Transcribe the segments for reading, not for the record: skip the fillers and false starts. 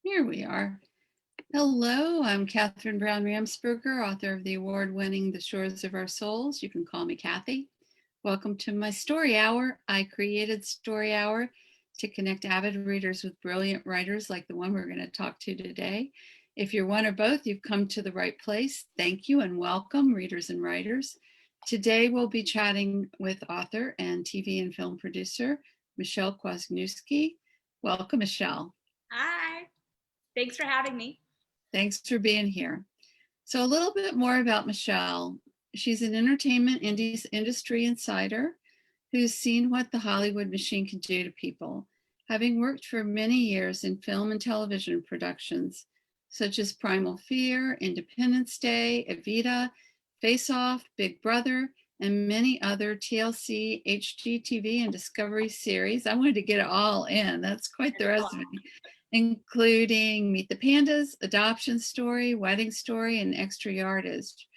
Here we are. Hello, I'm Catherine Brown Ramsberger, author of the award-winning The Shores of Our Souls. You can call me Kathy. Welcome to my story hour. I created Story Hour to connect avid readers with brilliant writers like the one we're going to talk to today. If you're one or both, you've come to the right place. Thank you and welcome, readers and writers. Today we'll be chatting with author and TV and film producer, Michele Kwasniewski. Welcome, Michele. Hi, thanks for having me. Thanks for being here. So a little bit more about Michele. She's an entertainment industry insider who's seen what the Hollywood machine can do to people, having worked for many years in film and television productions, such as Primal Fear, Independence Day, Evita, Face Off, Big Brother, and many other TLC, HGTV, and Discovery series. I wanted to get it all in. That's quite the resume, including Meet the Pandas, Adoption Story, Wedding Story, and Extra Yardage.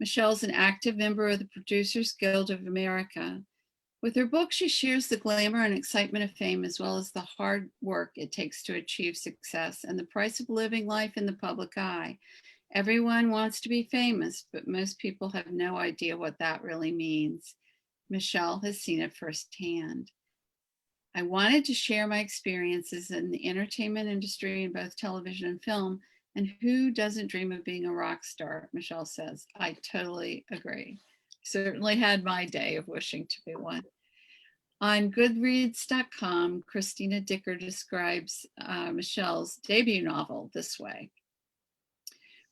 Michele's an active member of the Producers Guild of America. With her book, she shares the glamour and excitement of fame, as well as the hard work it takes to achieve success and the price of living life in the public eye. Everyone wants to be famous, but most people have no idea what that really means. Michele has seen it firsthand. I wanted to share my experiences in the entertainment industry in both television and film. And who doesn't dream of being a rock star? Michele says. I totally agree. Certainly had my day of wishing to be one. On Goodreads.com, Christina Dicker describes Michele's debut novel this way.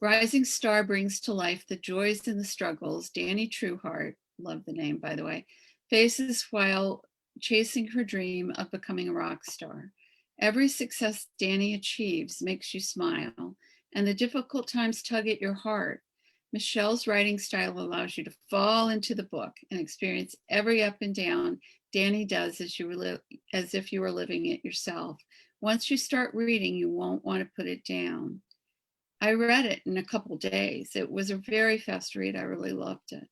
Rising star brings to life the joys and the struggles Dani Trueheart, love the name by the way, faces while chasing her dream of becoming a rock star. Every success Dani achieves makes you smile, and the difficult times tug at your heart. Michele's writing style allows you to fall into the book and experience every up and down Dani does as if you were living it yourself. Once you start reading, you won't want to put it down. I read it in a couple days. It was a very fast read. I really loved it.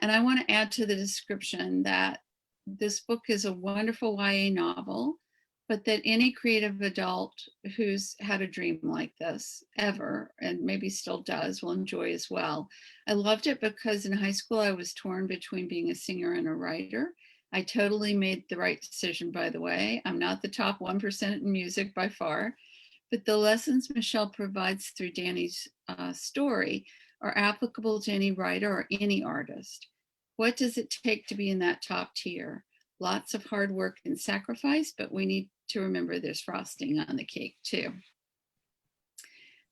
And I want to add to the description that this book is a wonderful YA novel, but that any creative adult who's had a dream like this ever, and maybe still does, will enjoy as well. I loved it because in high school I was torn between being a singer and a writer. I totally made the right decision, by the way. I'm not the top 1% in music by far, but the lessons Michele provides through Dani's story are applicable to any writer or any artist. What does it take to be in that top tier? Lots of hard work and sacrifice, but we need to remember there's frosting on the cake too.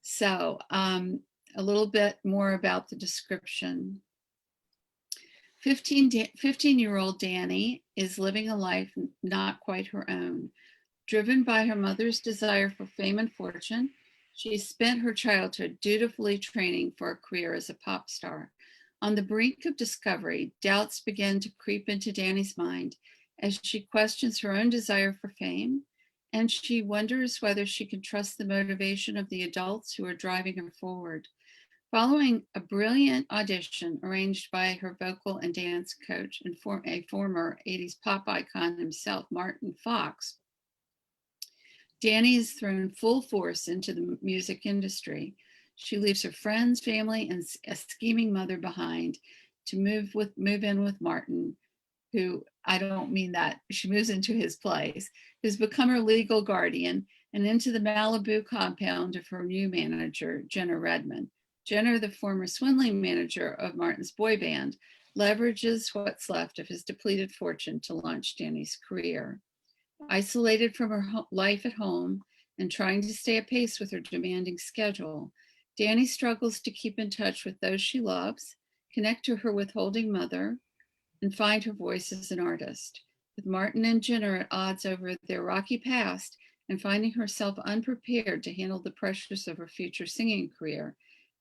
So a little bit more about the description. 15-year-old Dani is living a life not quite her own. Driven by her mother's desire for fame and fortune, she spent her childhood dutifully training for a career as a pop star. On the brink of discovery, doubts begin to creep into Dani's mind as she questions her own desire for fame, and she wonders whether she can trust the motivation of the adults who are driving her forward. Following a brilliant audition arranged by her vocal and dance coach and a former 80s pop icon himself, Martin Fox, Dani is thrown full force into the music industry. She leaves her friends, family, and a scheming mother behind to move in with Martin, who, I don't mean that, she moves into his place, who's become her legal guardian, and into the Malibu compound of her new manager, Jenna Redmond. Jenna, the former swindling manager of Martin's boy band, leverages what's left of his depleted fortune to launch Dani's career. Isolated from her life at home and trying to stay apace with her demanding schedule, Dani struggles to keep in touch with those she loves, connect to her withholding mother, and find her voice as an artist. With Martin and Jenna at odds over their rocky past and finding herself unprepared to handle the pressures of her future singing career,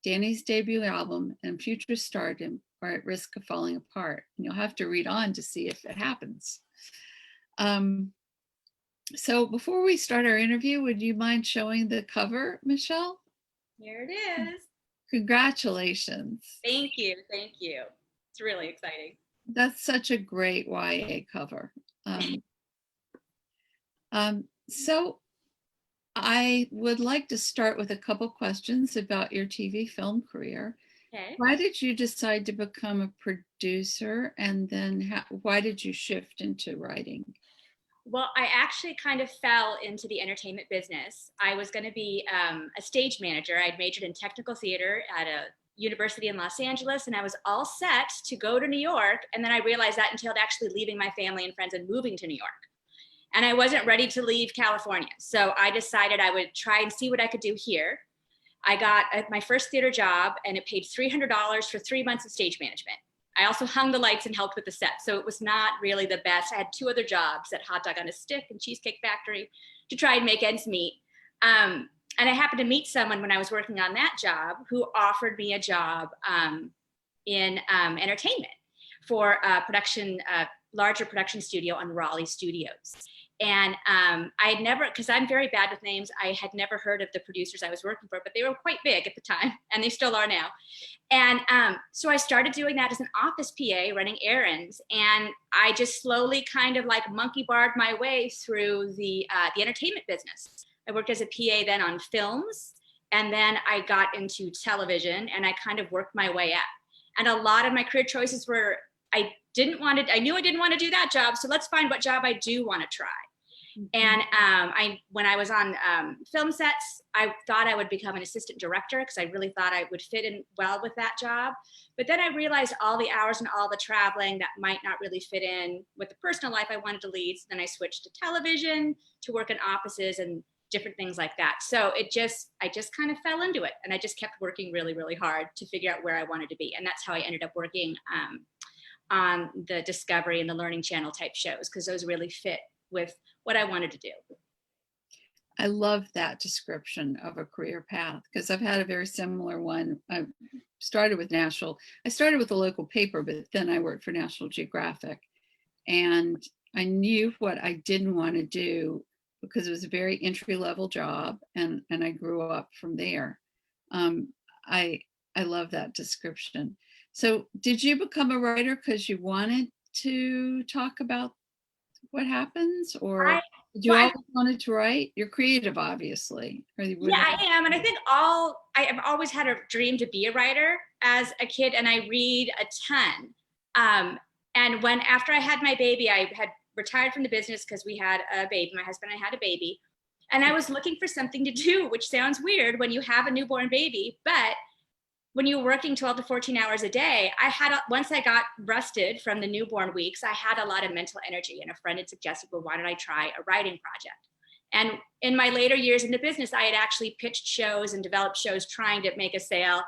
Dani's debut album and future stardom are at risk of falling apart. And you'll have to read on to see if it happens. So before we start our interview, would you mind showing the cover, Michele? Here it is. Congratulations. Thank you. Thank you. It's really exciting. That's such a great YA cover. So I would like to start with a couple questions about your TV film career. Okay. Why did you decide to become a producer, and then why did you shift into writing? Well, I actually kind of fell into the entertainment business. I was going to be a stage manager. I'd majored in technical theater at a university in Los Angeles, and I was all set to go to New York. And then I realized that entailed actually leaving my family and friends and moving to New York. And I wasn't ready to leave California. So I decided I would try and see what I could do here. I got my first theater job, and it paid $300 for 3 months of stage management. I also hung the lights and helped with the set. So it was not really the best. I had 2 other jobs at Hot Dog on a Stick and Cheesecake Factory to try and make ends meet. And I happened to meet someone when I was working on that job who offered me a job in entertainment for a larger production studio on Raleigh Studios. And I had never, because I'm very bad with names, I had never heard of the producers I was working for, but they were quite big at the time, and they still are now. And so I started doing that as an office PA, running errands, and I just slowly kind of like monkey barred my way through the entertainment business. I worked as a PA then on films, and then I got into television, and I kind of worked my way up. And a lot of my career choices were, I knew I didn't want to do that job, so let's find what job I do want to try. And when I was on film sets, I thought I would become an assistant director because I really thought I would fit in well with that job. But then I realized all the hours and all the traveling that might not really fit in with the personal life I wanted to lead. So then I switched to television, to work in offices and different things like that. So I just kind of fell into it, and I just kept working really, really hard to figure out where I wanted to be. And that's how I ended up working on the Discovery and the Learning Channel type shows, because those really fit with what I wanted to do. I love that description of a career path because I've had a very similar one. I started with the local paper, but then I worked for National Geographic, and I knew what I didn't want to do because it was a very entry-level job, and I grew up from there. I love that description. So did you become a writer because you wanted to talk about what happens, or did you always wanted to write? You're creative, obviously. Yeah, I am. And I think I have always had a dream to be a writer as a kid, and I read a ton. And after I had my baby, I had retired from the business because we had a baby. My husband and I had a baby. And I was looking for something to do, which sounds weird when you have a newborn baby, but when you're working 12 to 14 hours a day, once I got rested from the newborn weeks, I had a lot of mental energy, and a friend had suggested, well, why don't I try a writing project? And in my later years in the business, I had actually pitched shows and developed shows trying to make a sale.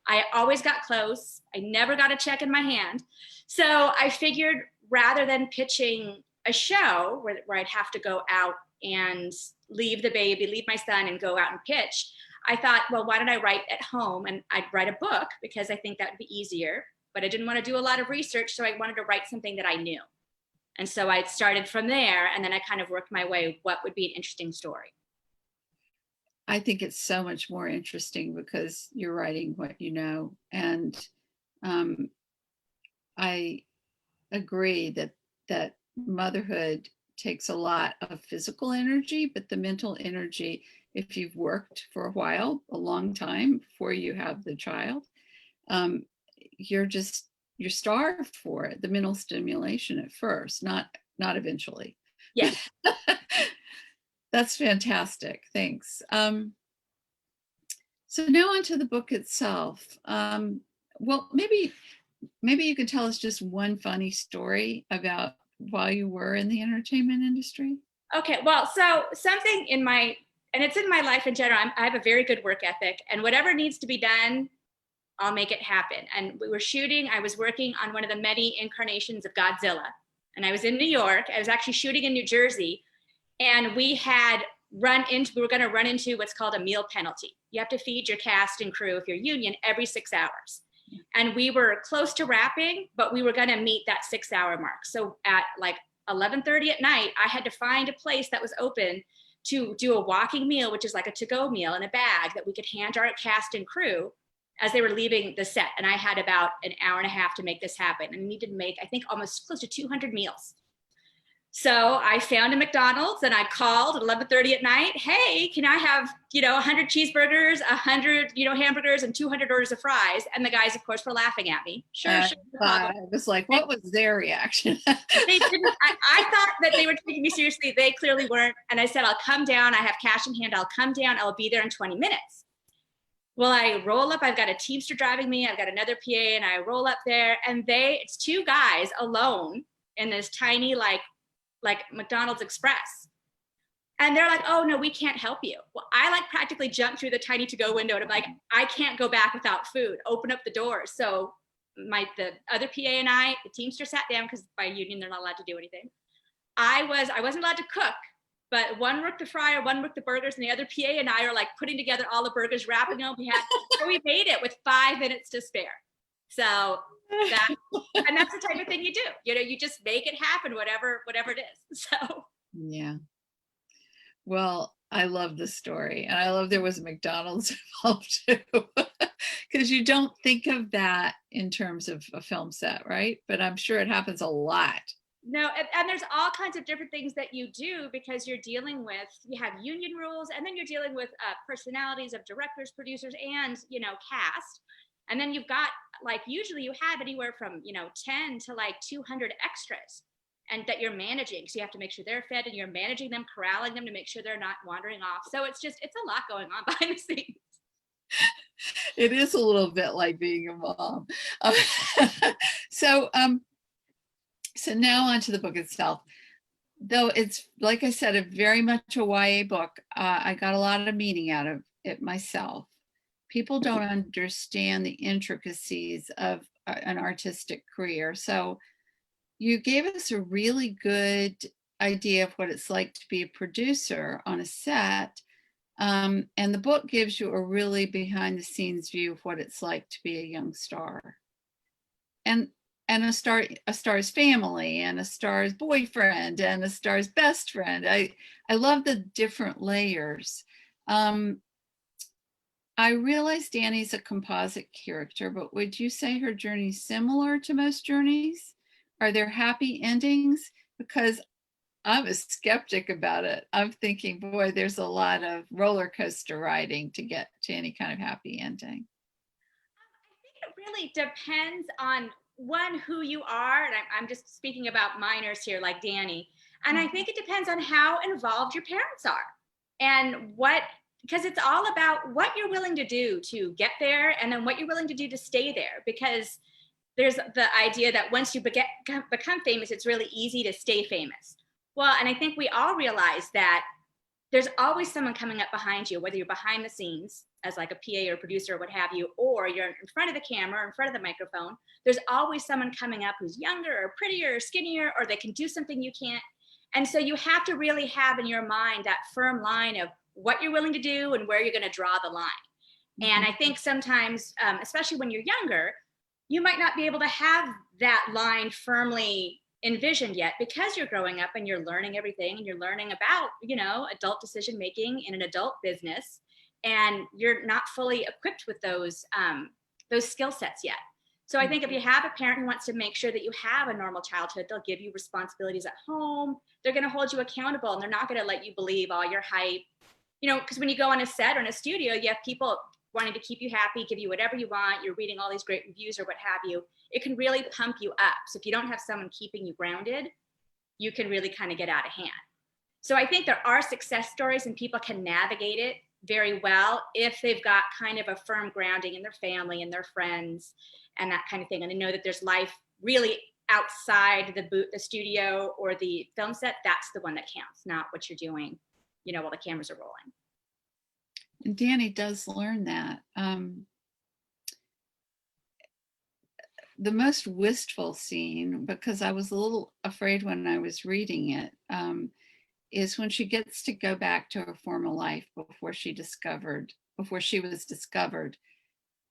I always got close. I never got a check in my hand. So I figured rather than pitching a show where I'd have to go out and leave my son and go out and pitch, I thought, well, why don't I write at home? And I'd write a book because I think that would be easier, but I didn't want to do a lot of research. So I wanted to write something that I knew. And so I started from there, and then I kind of worked my way, what would be an interesting story? I think it's so much more interesting because you're writing what you know. And I agree that motherhood takes a lot of physical energy, but the mental energy, if you've worked for a while, a long time before you have the child, you're starved for it, the mental stimulation at first, not eventually. Yes. That's fantastic. Thanks. So now onto the book itself. Well, maybe you could tell us just one funny story about while you were in the entertainment industry. Okay, well, so something and it's in my life in general, I have a very good work ethic, and whatever needs to be done, I'll make it happen. And I was working on one of the many incarnations of Godzilla, and I was in New York. I was actually shooting in New Jersey, and we were going to run into what's called a meal penalty. You have to feed your cast and crew, if you're union, every 6 hours. And we were close to wrapping, but we were going to meet that 6-hour mark. So at like 11:30 at night, I had to find a place that was open to do a walking meal, which is like a to-go meal in a bag that we could hand our cast and crew as they were leaving the set. And I had about an hour and a half to make this happen, and needed to make, I think, almost close to 200 meals. So I found a McDonald's and I called at 11:30 at night. Hey, can I have, 100 cheeseburgers, 100, hamburgers, and 200 orders of fries? And the guys, of course, were laughing at me. Sure, sure, no problem. I was like, what was their reaction? They didn't. I thought that they were taking me seriously. They clearly weren't. And I said, I'll come down. I have cash in hand. I'll come down. I'll be there in 20 minutes. Well, I roll up. I've got a Teamster driving me. I've got another PA, and I roll up there, and it's two guys alone in this tiny, like McDonald's Express. And they're like, oh no, we can't help you. Well, I like practically jumped through the tiny to-go window and I'm like, I can't go back without food. Open up the doors. So the other PA and I, the Teamster sat down because by union, they're not allowed to do anything. I wasn't allowed to cook, but one worked the fryer, one worked the burgers, and the other PA and I are like putting together all the burgers, wrapping them. We made it with 5 minutes to spare. So and that's the type of thing you do. You just make it happen, whatever it is. So yeah. Well, I love the story, and I love there was a McDonald's involved too, because you don't think of that in terms of a film set, right? But I'm sure it happens a lot. No, and there's all kinds of different things that you do because you're dealing with, you have union rules, and then you're dealing with personalities of directors, producers, and cast. And then you've got, like, usually you have anywhere from 10 to like 200 extras, and that you're managing. So you have to make sure they're fed, and you're managing them, corralling them to make sure they're not wandering off. So it's a lot going on behind the scenes. It is a little bit like being a mom. So now onto the book itself. Though it's, like I said, a very much a YA book, I got a lot of meaning out of it myself. People don't understand the intricacies of an artistic career. So you gave us a really good idea of what it's like to be a producer on a set. And the book gives you a really behind the scenes view of what it's like to be a young star. And a star's family, and a star's boyfriend, and a star's best friend. I love the different layers. I realize Dani's a composite character, but would you say her journey is similar to most journeys? Are there happy endings? Because I'm a skeptic about it. I'm thinking, boy, there's a lot of roller coaster riding to get to any kind of happy ending. I think it really depends on who you are. And I'm just speaking about minors here, like Dani. And I think it depends on how involved your parents are, and because it's all about what you're willing to do to get there, and then what you're willing to do to stay there. Because there's the idea that once you become famous, it's really easy to stay famous. Well, and I think we all realize that there's always someone coming up behind you, whether you're behind the scenes as like a PA or a producer or what have you, or you're in front of the camera or in front of the microphone. There's always someone coming up who's younger or prettier or skinnier, or they can do something you can't. And so you have to really have in your mind that firm line of what you're willing to do and where you're going to draw the line. And I think sometimes, especially when you're younger, you might not be able to have that line firmly envisioned yet, because you're growing up and you're learning everything, and you're learning about, adult decision making in an adult business, and you're not fully equipped with those skill sets yet. So I think if you have a parent who wants to make sure that you have a normal childhood, they'll give you responsibilities at home. They're going to hold you accountable, and they're not going to let you believe all your hype. Because when you go on a set or in a studio, you have people wanting to keep you happy, give you whatever you want. You're reading all these great reviews or what have you. It can really pump you up. So if you don't have someone keeping you grounded, you can really kind of get out of hand. So I think there are success stories, and people can navigate it very well if they've got kind of a firm grounding in their family and their friends and that kind of thing. And they know that there's life really outside the studio or the film set. That's the one that counts, not what you're doing, while the cameras are rolling. And Dani does learn that. The most wistful scene, because I was a little afraid when I was reading it, is when she gets to go back to her former life before she was discovered,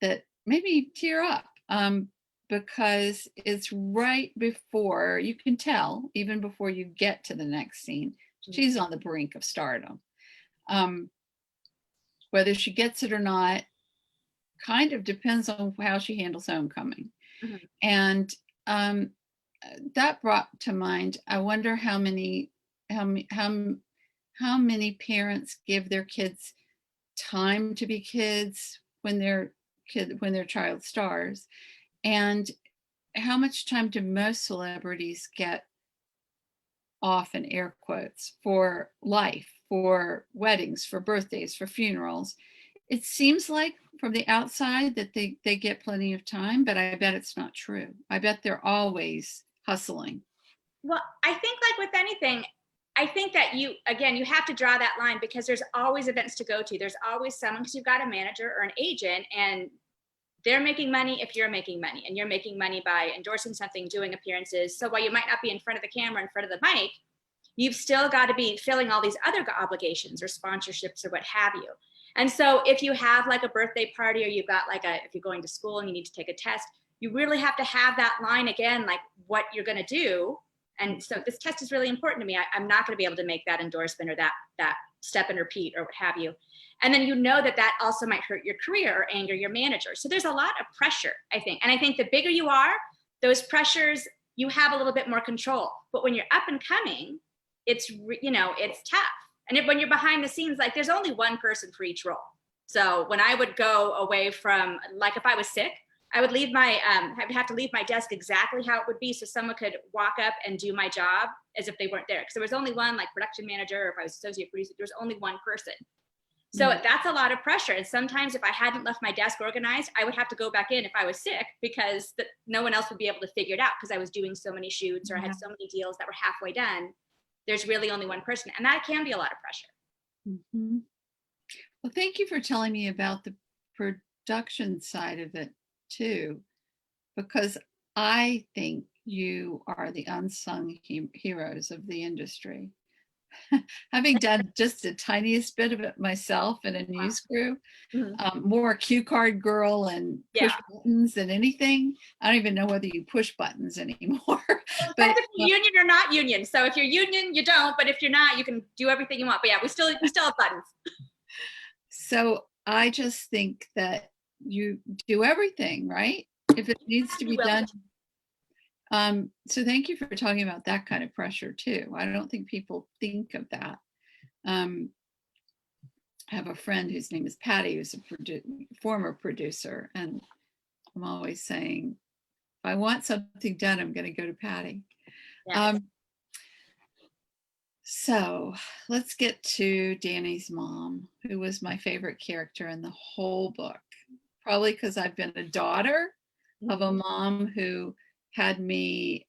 that made me tear up, because it's right before, you can tell, even before you get to the next scene, she's on the brink of stardom. Whether she gets it or not kind of depends on how she handles homecoming. And that brought to mind, I wonder how many how m- how m- how many parents give their kids time to be kids when their child stars, and how much time do most celebrities get off, in air quotes, for life, for weddings, for birthdays, for funerals. It seems like from the outside that they get plenty of time, but I bet it's not true. I bet they're always hustling. Well, I think like with anything, I think that again, you have to draw that line because there's always events to go to. There's always someone, because you've got a manager or an agent, and they're making money if you're making money, and you're making money by endorsing something, doing appearances. So while you might not be in front of the camera, in front of the mic, you've still got to be filling all these other obligations or sponsorships or what have you. And so if you have like a birthday party, or you've got like if you're going to school and you need to take a test, you really have to have that line again, like what you're going to do. And so this test is really important to me. I'm not going to be able to make that endorsement or that step and repeat or what have you. And then you know that also might hurt your career or anger your manager. So there's a lot of pressure, I think. And I think the bigger you are, those pressures, you have a little bit more control. But when you're up and coming, it's tough. And when you're behind the scenes, like there's only one person for each role. So when I would go away from, like if I was sick, I would have to leave my desk exactly how it would be, so someone could walk up and do my job as if they weren't there. Because there was only one, like production manager, or if I was associate producer, there was only one person. So that's a lot of pressure. And sometimes if I hadn't left my desk organized, I would have to go back in if I was sick, because no one else would be able to figure it out, because I was doing so many shoots, or I had so many deals that were halfway done. There's really only one person, and that can be a lot of pressure. Mm-hmm. Well, thank you for telling me about the production side of it too, because I think you are the unsung heroes of the industry. Having done just the tiniest bit of it myself in a news crew, more cue card girl and push buttons than anything. I don't even know whether you push buttons anymore. But if you're union or not union. So if you're union, you don't. But if you're not, you can do everything you want. But yeah, we still have buttons. So I just think that you do everything, right? If it needs to be done. So thank you for talking about that kind of pressure too. I don't think people think of that. I have a friend whose name is Patty, who's a former producer, and I'm always saying, if I want something done, I'm going to go to Patty. Yeah. So let's get to Dani's mom, who was my favorite character in the whole book, probably because I've been a daughter of a mom who had me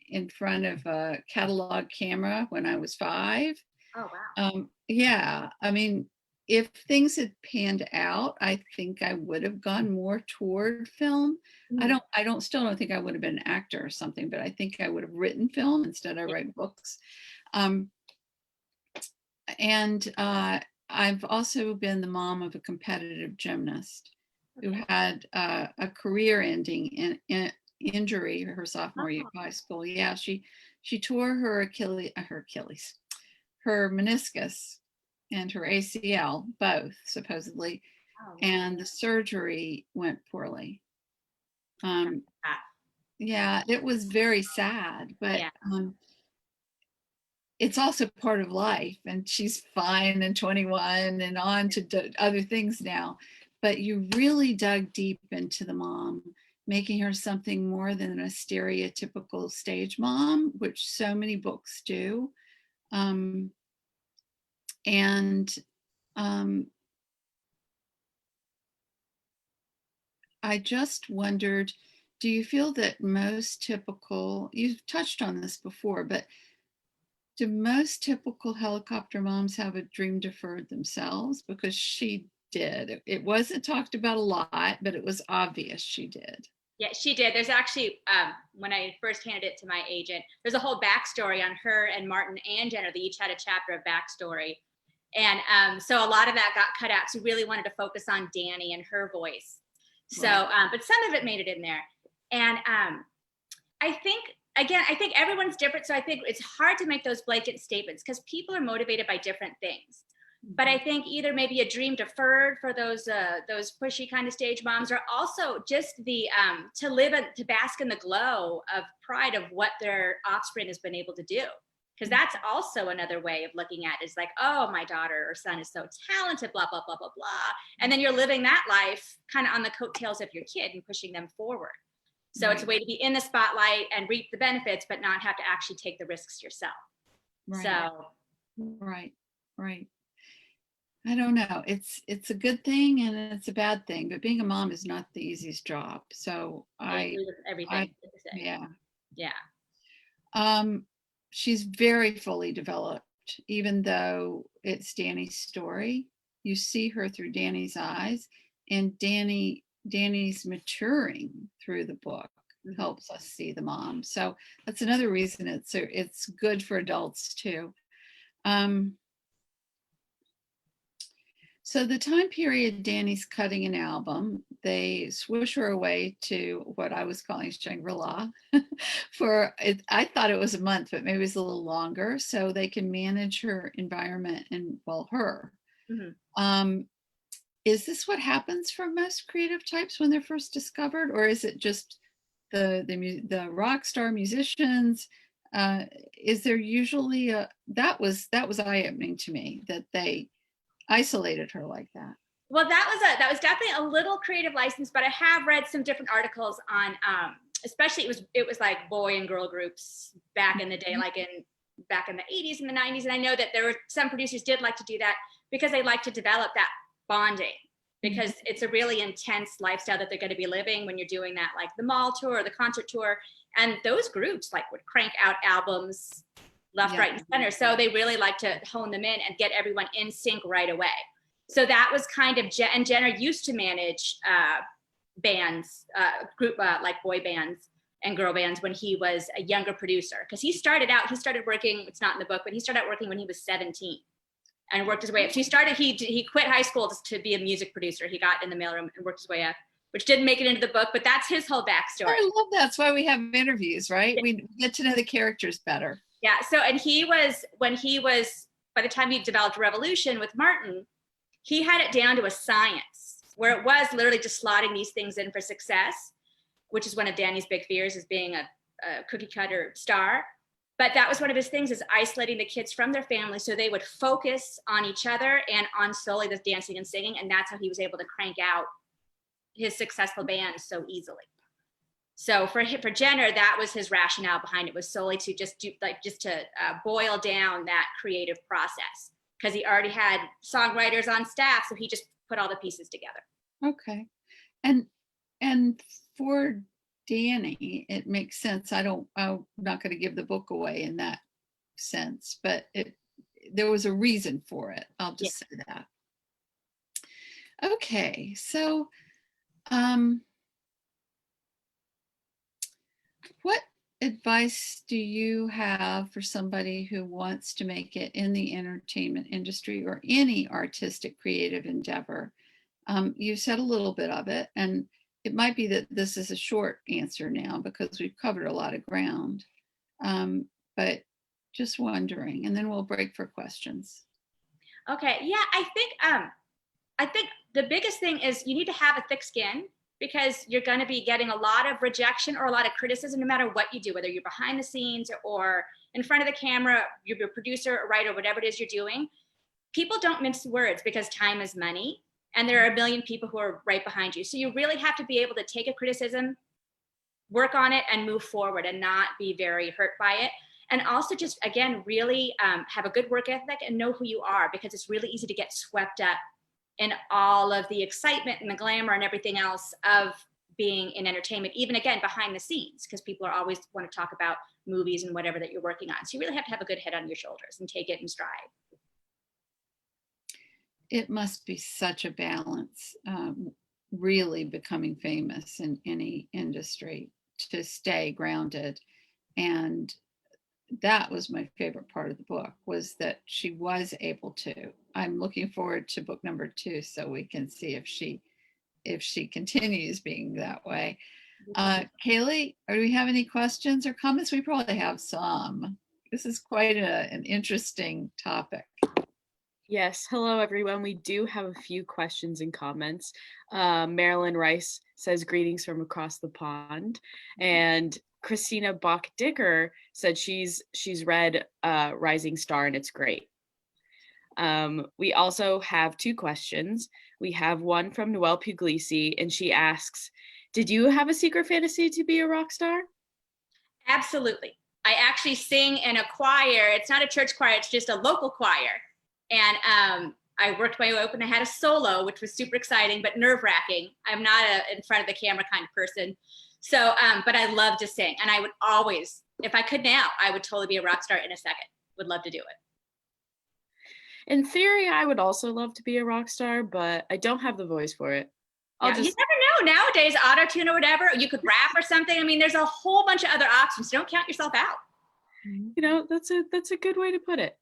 in front of a catalog camera when I was 5. Oh, wow. Yeah, I mean, if things had panned out, I think I would have gone more toward film. Still don't think I would have been an actor or something, but I think I would have written film. Instead, I write books. And I've also been the mom of a competitive gymnast who had a career-ending injury her sophomore year of high school. Yeah, she tore her meniscus and her ACL, both supposedly, and the surgery went poorly. Yeah, it was very sad, but it's also part of life, and she's fine and 21 and on to other things now. But you really dug deep into the mom, making her something more than a stereotypical stage mom, which so many books do. I just wondered, do you feel that you've touched on this before, but do most typical helicopter moms have a dream deferred themselves? Because she did. It wasn't talked about a lot, but it was obvious she did. Yeah, she did. There's actually, when I first handed it to my agent, there's a whole backstory on her and Martin and Jenner. They each had a chapter of backstory. And so a lot of that got cut out. So we really wanted to focus on Dani and her voice. So, but some of it made it in there. And I think everyone's different. So I think it's hard to make those blanket statements because people are motivated by different things. But I think either maybe a dream deferred for those pushy kind of stage moms, or also just the to live and to bask in the glow of pride of what their offspring has been able to do. Because that's also another way of looking at it, is like, oh, my daughter or son is so talented, blah, blah, blah, blah, blah. And then you're living that life kind of on the coattails of your kid and pushing them forward. So Right. it's a way to be in the spotlight and reap the benefits, but not have to actually take the risks yourself. Right. So. Right. Right. I don't know. It's a good thing and it's a bad thing, but being a mom is not the easiest job. So I agree with everything. Yeah. Yeah. She's very fully developed, even though it's Dani's story. You see her through Dani's eyes, and Dani's maturing through the book helps us see the mom. So that's another reason it's good for adults too. So the time period Dani's cutting an album, they swoosh her away to what I was calling Shangri-La for it. I thought it was a month, but maybe it was a little longer, so they can manage her environment and, well, her. Is this what happens for most creative types when they're first discovered, or is it just the rock star musicians? Is there usually that was eye-opening to me that they isolated her like that? Well, that was definitely a little creative license, but I have read some different articles on, especially it was like boy and girl groups back in the day, like back in the 80s and the 90s. And I know that there were some producers did like to do that because they like to develop that bonding, because it's a really intense lifestyle that they're going to be living when you're doing that, like the mall tour or the concert tour. And those groups like would crank out albums left, right, and center. So they really like to hone them in and get everyone in sync right away. So that was kind of, and Jenner used to manage bands, group like boy bands and girl bands when he was a younger producer. Because he started working, it's not in the book, but he started out working when he was 17 and worked his way up. So he quit high school just to be a music producer. He got in the mailroom and worked his way up, which didn't make it into the book, but that's his whole backstory. I love that. That's why we have interviews, right? Yeah. We get to know the characters better. Yeah. So, and by the time he developed Revolution with Martin, he had it down to a science where it was literally just slotting these things in for success, which is one of Dani's big fears, is being a cookie cutter star. But that was one of his things, is isolating the kids from their family so they would focus on each other and on solely the dancing and singing. And that's how he was able to crank out his successful band so easily. So for Jenner, that was his rationale behind it, was solely to just boil down that creative process, because he already had songwriters on staff, so he just put all the pieces together. Okay, and for Dani, it makes sense. I'm not going to give the book away in that sense, but there was a reason for it. I'll just say that. Okay, so what advice do you have for somebody who wants to make it in the entertainment industry or any artistic creative endeavor? You said a little bit of it, and it might be that this is a short answer now because we've covered a lot of ground, but just wondering, and then we'll break for questions. Okay, yeah, I think the biggest thing is you need to have a thick skin, because you're going to be getting a lot of rejection or a lot of criticism no matter what you do, whether you're behind the scenes or in front of the camera, you're a producer or writer, whatever it is you're doing. People don't mince words because time is money, and there are a million people who are right behind you. So you really have to be able to take a criticism, work on it, and move forward and not be very hurt by it. And also just, again, really have a good work ethic and know who you are, because it's really easy to get swept up in all of the excitement and the glamour and everything else of being in entertainment, even again, behind the scenes, because people are always want to talk about movies and whatever that you're working on. So you really have to have a good head on your shoulders and take it in stride. It must be such a balance, really becoming famous in any industry, to stay grounded. And that was my favorite part of the book, was that she was able to. I'm looking forward to book number 2 so we can see if she continues being that way. Kaylee, do we have any questions or comments? We probably have some. This is quite an interesting topic. Yes, hello everyone. We do have a few questions and comments. Marilyn Rice says greetings from across the pond, and Christina Bach Dicker said she's read Rising Star and it's great. We also have two questions. We have one from Noelle Puglisi, and she asks, "Did you have a secret fantasy to be a rock star?" Absolutely. I actually sing in a choir. It's not a church choir, it's just a local choir. And I worked my way up and I had a solo, which was super exciting, but nerve wracking. I'm not a in front of the camera kind of person. So, but I love to sing. And I would always, if I could now, I would totally be a rock star in a second. Would love to do it. In theory, I would also love to be a rock star, but I don't have the voice for it. Yeah, you never know. Nowadays, auto tune or whatever, you could rap or something. I mean, there's a whole bunch of other options. Don't count yourself out. That's a good way to put it.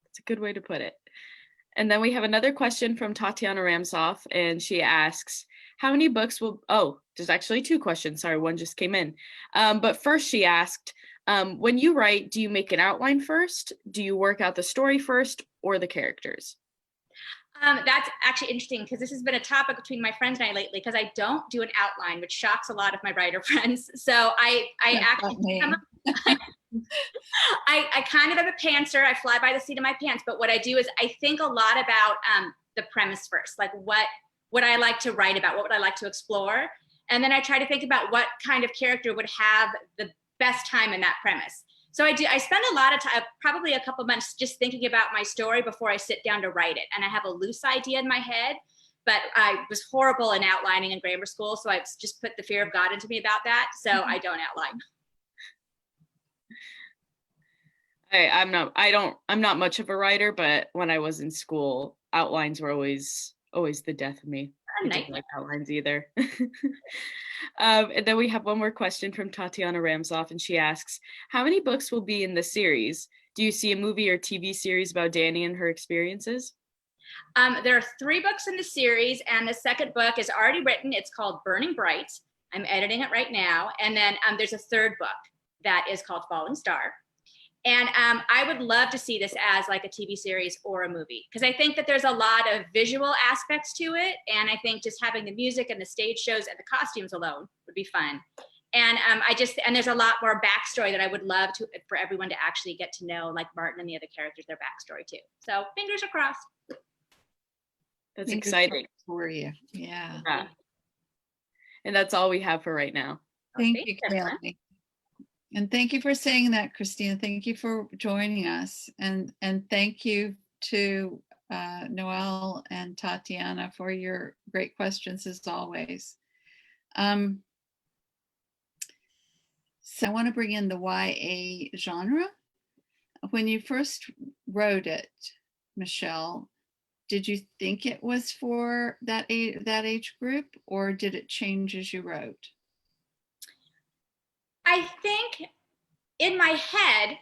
That's a good way to put it. And then we have another question from Tatiana Ramsoff, and she asks, how many books will, oh, there's actually two questions. Sorry, one just came in. But first she asked, when you write, do you make an outline first? Do you work out the story first or the characters? That's actually interesting because this has been a topic between my friends and I lately because I don't do an outline, which shocks a lot of my writer friends. So I actually I kind of am a pantser. I fly by the seat of my pants. But what I do is I think a lot about the premise first, like what I like to write about, what would I like to explore, and then I try to think about what kind of character would have the best time in that premise. So I spend a lot of time, probably a couple months, just thinking about my story before I sit down to write it. And I have a loose idea in my head, but I was horrible in outlining in grammar school, so I just put the fear of God into me about that. So I don't outline. I'm not much of a writer, but when I was in school, outlines were always the death of me. I didn't like outlines either. And then we have one more question from Tatiana Ramsoff, and she asks, how many books will be in the series? Do you see a movie or TV series about Dani and her experiences? There are 3 books in the series, and the second book is already written. It's called Burning Bright. I'm editing it right now. And then there's a third book that is called Falling Star. And I would love to see this as like a TV series or a movie, because I think that there's a lot of visual aspects to it. And I think just having the music and the stage shows and the costumes alone would be fun. And and there's a lot more backstory that I would love for everyone to actually get to know, like Martin and the other characters, their backstory too. So fingers are crossed. That's exciting for you. Yeah. And that's all we have for right now. Thank you, Kelly. And thank you for saying that, Christina. Thank you for joining us. And thank you to Noelle and Tatiana for your great questions as always. So I want to bring in the YA genre. When you first wrote it, Michele, did you think it was for that age group, or did it change as you wrote? I think in my head,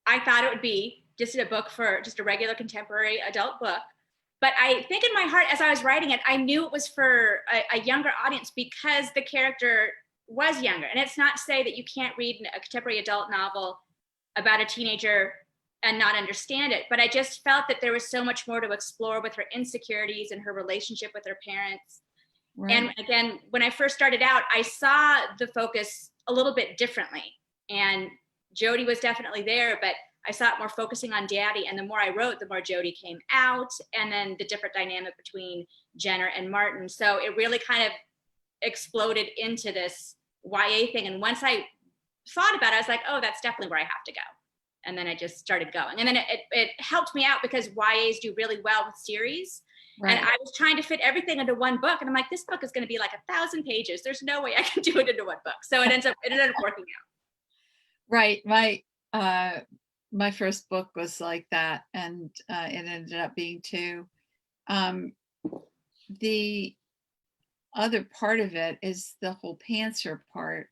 I thought it would be just a book for just a regular contemporary adult book. But I think in my heart, as I was writing it, I knew it was for a younger audience because the character was younger. And it's not to say that you can't read a contemporary adult novel about a teenager and not understand it. But I just felt that there was so much more to explore with her insecurities and her relationship with her parents. Right. And again, when I first started out, I saw the focus a little bit differently. And Jody was definitely there, but I saw it more focusing on Daddy. And the more I wrote, the more Jody came out, and then the different dynamic between Jenner and Martin. So it really kind of exploded into this YA thing. And once I thought about it, I was like, oh, that's definitely where I have to go. And then I just started going. And then it helped me out because YAs do really well with series. Right. And I was trying to fit everything into one book. And I'm like, this book is going to be like 1,000 pages. There's no way I can do it into one book. So it ended up working out. Right. My first book was like that, and it ended up being 2. The other part of it is the whole pantser part.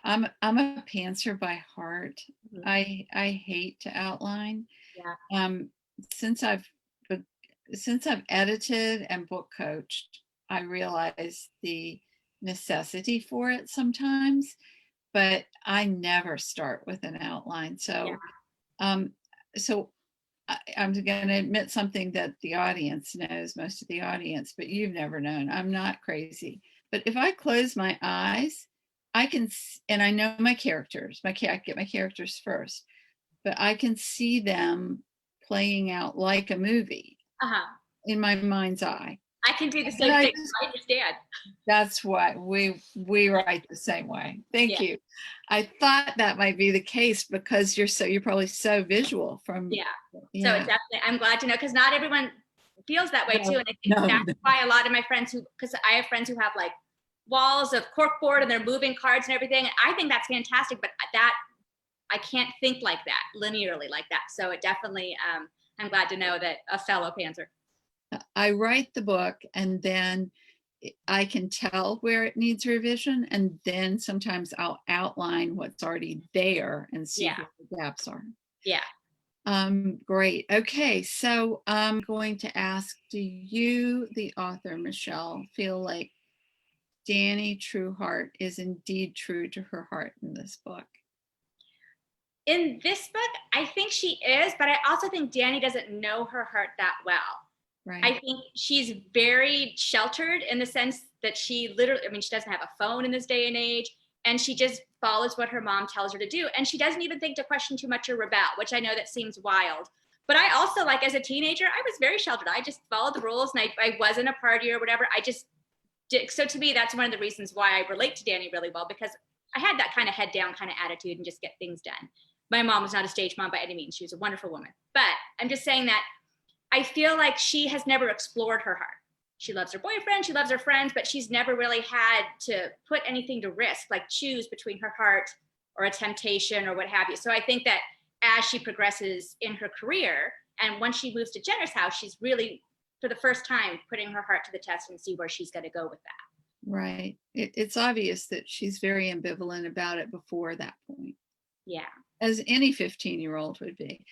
I'm a pantser by heart. Mm-hmm. I hate to outline. Yeah. Since I've edited and book coached, I realize the necessity for it sometimes, but I never start with an outline. So, yeah. So I'm going to admit something that the audience knows, most of the audience, but you've never known. I'm not crazy. But if I close my eyes, I can, and I know my characters, I get my characters first, but I can see them playing out like a movie in my mind's eye. I can do the same thing. I understand. That's why we write the same way. Thank you. I thought that might be the case because you're probably so visual from. So definitely, I'm glad to know, because not everyone feels that way too. And I think that's why a lot of my friends because I have friends who have like walls of corkboard and they're moving cards and everything. And I think that's fantastic, but that I can't think like that linearly like that. So it definitely, I'm glad to know that a fellow pantser. I write the book and then I can tell where it needs revision, and then sometimes I'll outline what's already there and see what the gaps are. Great. Okay, so I'm going to ask, do you, the author, Michele, feel like Dani True Heart is indeed true to her heart in this book? In this book, I think she is, but I also think Dani doesn't know her heart that well. Right. I think she's very sheltered in the sense that she literally, I mean, she doesn't have a phone in this day and age, and she just follows what her mom tells her to do. And she doesn't even think to question too much or rebel, which I know that seems wild. But I also, like, as a teenager, I was very sheltered. I just followed the rules, and I wasn't a partier or whatever. I just did. So to me, that's one of the reasons why I relate to Dani really well, because I had that kind of head down kind of attitude and just get things done. My mom was not a stage mom by any means. She was a wonderful woman. But I'm just saying that I feel like she has never explored her heart. She loves her boyfriend, she loves her friends, but she's never really had to put anything to risk, like choose between her heart or a temptation or what have you. So I think that as she progresses in her career, and once she moves to Jenner's house, she's really, for the first time, putting her heart to the test and see where she's going to go with that. Right. It's obvious that she's very ambivalent about it before that point. Yeah. As any 15-year-old would be.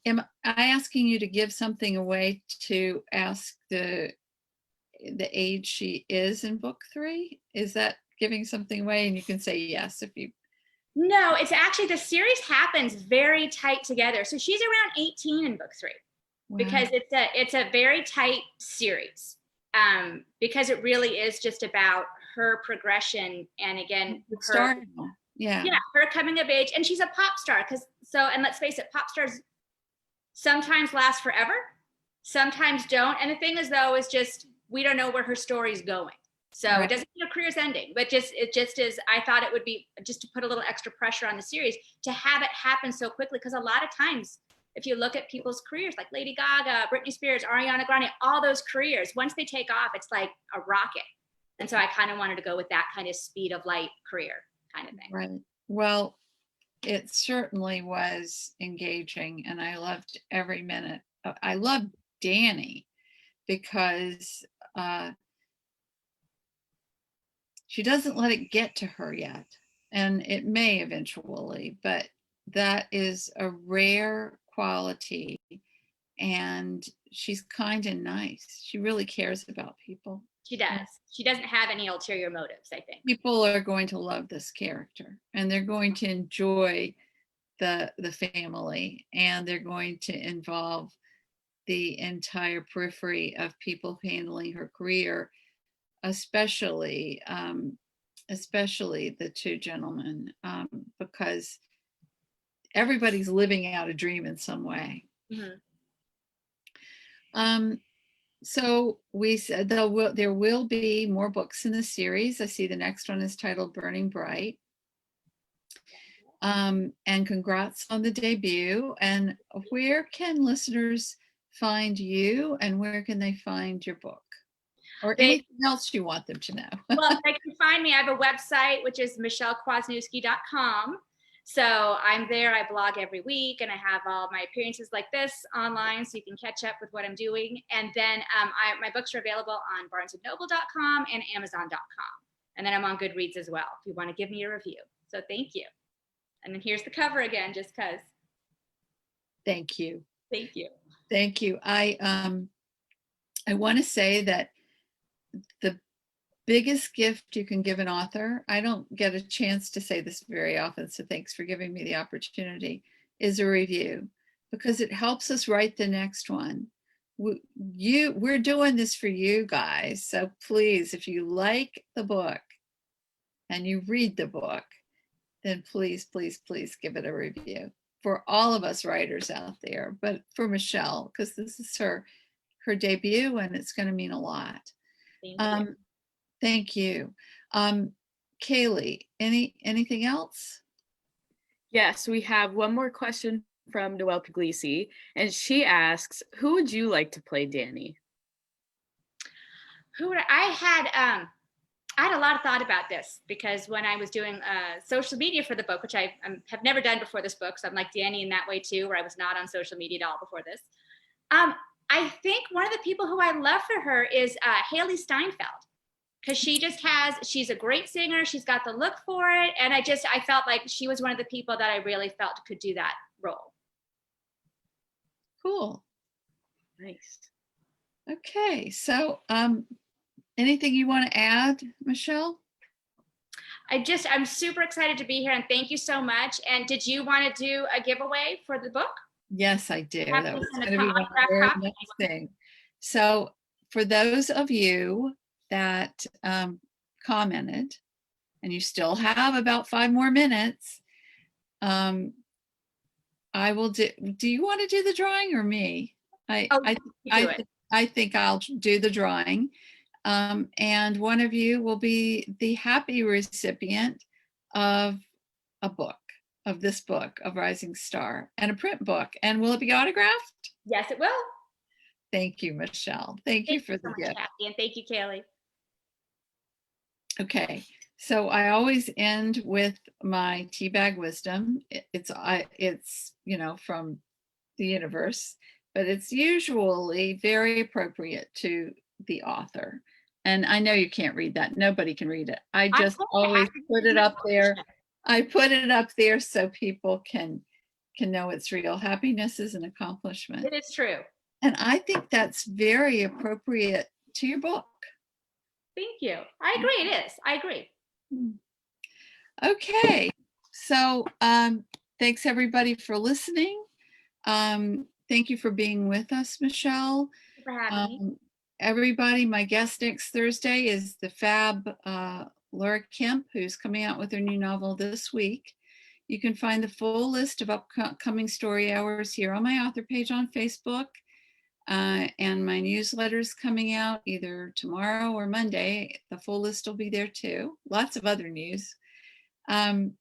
Am I asking you to give something away to ask the age she is in book 3? Is that giving something away? And you can say yes if you. No, it's actually, the series happens very tight together. So she's around 18 in book 3. Wow. Because it's a very tight series. Because it really is just about her progression, and again, her coming of age, and she's a pop star. And let's face it, pop stars sometimes last forever, sometimes don't. And the thing is, though, is just we don't know where her story's going. So It doesn't mean her career's ending, but it just is. I thought it would be just to put a little extra pressure on the series to have it happen so quickly, because a lot of times, if you look at people's careers, like Lady Gaga, Britney Spears, Ariana Grande, all those careers, once they take off, it's like a rocket. And so I kind of wanted to go with that kind of speed of light career kind of thing. Right. Well, it certainly was engaging, and I loved every minute. I loved Dani because she doesn't let it get to her yet, and it may eventually, but that is a rare quality, and she's kind and nice. She really cares about people. She does. She doesn't have any ulterior motives, I think. People are going to love this character, and they're going to enjoy the family, and they're going to involve the entire periphery of people handling her career, especially the two gentlemen, because everybody's living out a dream in some way. Mm-hmm. So we said there will be more books in the series. I see the next one is titled Burning Bright. And congrats on the debut. And where can listeners find you, and where can they find your book? Or anything else you want them to know? Well, they can find me. I have a website, which is michellekwasniewski.com. So I'm there. I blog every week, and I have all my appearances like this online, so you can catch up with what I'm doing. And then my books are available on barnesandnoble.com and amazon.com. And then I'm on Goodreads as well, if you want to give me a review. So thank you. And then here's the cover again, just because. Thank you. Thank you. Thank you. I want to say that the biggest gift you can give an author, I don't get a chance to say this very often, so thanks for giving me the opportunity, is a review. because it helps us write the next one. We're doing this for you guys. So please, if you like the book and you read the book, then please, please, please give it a review for all of us writers out there, but for Michele, because this is her debut and it's going to mean a lot. Thank you. Thank you. Kaylee, anything else? Yes, we have one more question from Noelle Puglisi, and she asks, who would you like to play Dani? I had a lot of thought about this, because when I was doing social media for the book, which I have never done before this book, so I'm like Dani in that way too, where I was not on social media at all before this. I think one of the people who I love for her is Haley Steinfeld, because she's a great singer. She's got the look for it. And I felt like she was one of the people that I really felt could do that role. Cool. Nice. Okay, so anything you want to add, Michele? I'm super excited to be here, and thank you so much. And did you want to do a giveaway for the book? Yes, I do. Have That me was send a going to be one autographed very copy? next thing. So for those of you that commented, and you still have about 5 more minutes, I will do you want to do the drawing or me? I think I'll do the drawing. And one of you will be the happy recipient of a book, of this book, of Rising Star, and a print book. And will it be autographed? Yes, it will. Thank you, Michele. Thank you for the gift. Kathy, and thank you, Kaylee. Okay, so I always end with my teabag wisdom. It's from the universe, but it's usually very appropriate to the author. And I know you can't read that. Nobody can read it. I just always put it up there. I put it up there so people can know it's real. Happiness is an accomplishment. It is true. And I think that's very appropriate to your book. Thank you. I agree. It is. I agree. Okay. So thanks everybody for listening. Thank you for being with us, Michele. Thank you for having me. Everybody, my guest next Thursday is the fab Laura Kemp, who's coming out with her new novel this week. You can find the full list of upcoming story hours here on my author page on Facebook. And my newsletter is coming out either tomorrow or Monday. The full list will be there too. Lots of other news. And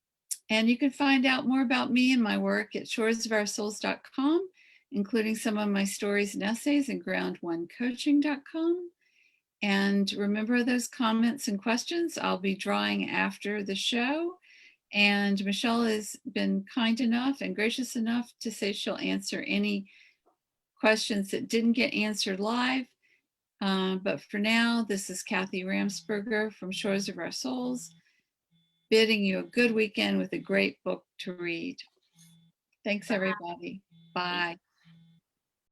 you can find out more about me and my work at shoresofourSouls.com, including some of my stories and essays, and ground1coaching.com. And remember those comments and questions I'll be drawing after the show. And Michele has been kind enough and gracious enough to say she'll answer any questions that didn't get answered live. But for now, this is Kathy Ramsberger from Shores of Our Souls, bidding you a good weekend with a great book to read. Thanks, everybody. Bye.